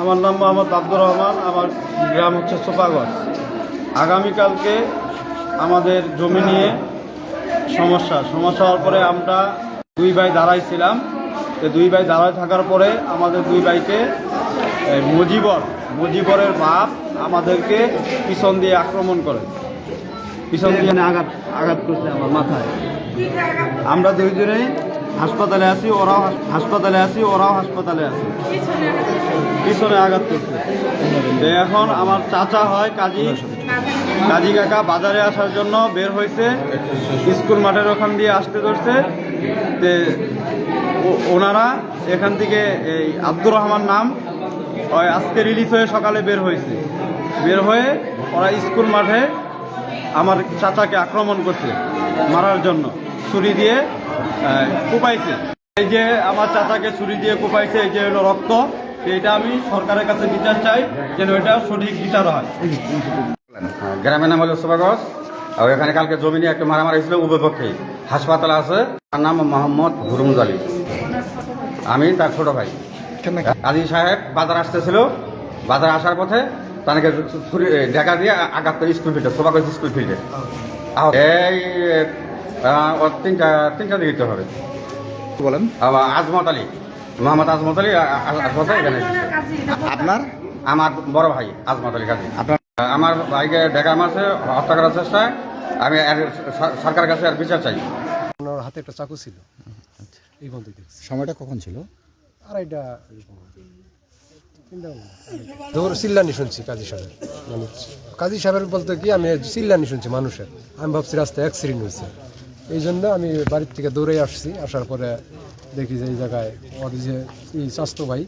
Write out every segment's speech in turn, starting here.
আমার নাম মোহাম্মদ আব্দুর রহমান। আমার গ্রাম হচ্ছে সোপাগঞ্জ। আগামীকালকে আমাদের জমি নিয়ে সমস্যা হওয়ার পরে আমরা দুই ভাই দাঁড়াইছিলাম। দুই ভাই দাঁড়ায় থাকার পরে আমাদের দুই ভাইকে মুজিবরের বাপ আমাদেরকে পিছন দিয়ে আক্রমণ করে, পিছন দিয়ে আঘাত করছে আমার মাথায়। আমরা দুইজনেই হাসপাতালে আছি, ওরাও হাসপাতালে আছি। পিছনে আঘাত করছে। এখন আমার চাচা হয় কাজী কাকা বাজারে আসার জন্য বের হয়েছে, স্কুল মাঠের ওখান দিয়ে আসতে ধরছে। ওনারা এখান থেকে এই আব্দুর রহমান নাম আজকে রিলিজ হয়ে সকালে বের হয়ে ওরা স্কুল মাঠে আমার চাচাকে আক্রমণ করছে, মারার জন্য ছুরি দিয়ে কুপাইছে। এই যে আমার চাচাকে ছুরি দিয়ে কুপাইছে, এই যে হলো রক্ত। এটা আমি সরকারের কাছে বিচার চাই, যেন এটা সঠিক বিচার হয়। গ্রামের নাম হলো সোপাগঞ্জ। আর এখানে কালকে জমি নিয়ে একটু মারামারি হয়েছিল উভয় পক্ষে। হাসপাতাল আছে, তার নাম মোহাম্মদ হুরমুজ আলী, আমি তার ছোট ভাই। কাজী সাহেব বাজার আসতেছিল, বাজার আসার পথে তাকে ঢাকা দিয়ে আঘাত করে স্কুল ফিল্ডে, সোপাগঞ্জ স্কুল ফিল্ডে। এই তিনটা দিতে হবে বলেন। আজমত আলী, মোহাম্মদ আজমত আলী। এখানে আমার বড় ভাই আজমত আলী কাজী। আমার ভাইকে ঢাকা মাসে হত্যা করার চেষ্টায় আমি সরকারের কাছে আর বিচার চাই। ওনার হাতে একটা চাকু ছিল। এই বন্ধু দেখছি। সময়টা কখন ছিল? আড়াইটা ধর চিল্লানি শুনছি কাজী সাহেবের, মানে কাজী সাহেবের বলতে কি আমি চিল্লানি শুনছি মানুষের। আমি ভাবছি রাস্তায় অ্যাক্সিডেন্ট হয়েছে, এই জন্য আমি বাড়ির থেকে দৌড়ে আসছি। আসার পরে দেখি যে এই জায়গায় ওর যে এই স্বাস্থ্য ভাই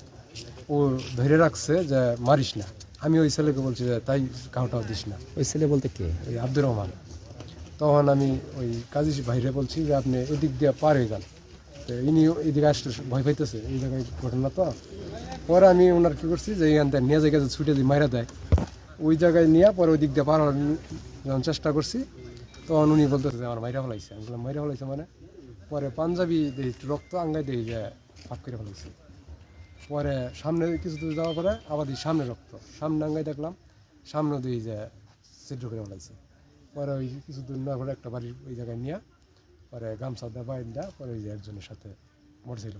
ও ধরে রাখছে যে মারিস না। আমি ওই ছেলেকে বলছি যে তাই কাউটাও দিস না। ওই ছেলে বলতে কে? ওই আব্দুর রহমান। তখন আমি ওই কাজী ভাইরে বলছি যে আপনি এদিক দিয়ে পার হয়ে যান। তো ইনি এদিকে আসতে ভয় পাইতেছে, এই জায়গায় ঘটনা। তো পরে আমি ওনার কী করছি যে এইখান থেকে নিয়ে জায়গায় ছুটে দিয়ে মাইরা দেয়, ওই জায়গায় নিয়ে পরে ওই দিক দিয়ে পার হওয়ার যখন চেষ্টা করছি, তখন উনি বলতেছে যে আমার মাইরা ফেলাইছে। আমি বললাম মাইরা ফেলাইছে মানে? পরে পাঞ্জাবি দেখি রক্ত আঙ্গাই দেখি যে ফাঁক করে ফেলাইছে। পরে সামনে কিছু দূর যাওয়ার পরে আবার দিই সামনে রক্ত, সামনে আঙ্গাই দেখলাম, সামনেও দেখি যে ছিদ্র করে ফেলাইছে। পরে ওই কিছু দূর না করে একটা বাড়ির ওই জায়গায় নিয়ে পরে গামছা দেওয়া বাইর দেওয়া, পরে ওই যে একজনের সাথে মোটরসাইকেল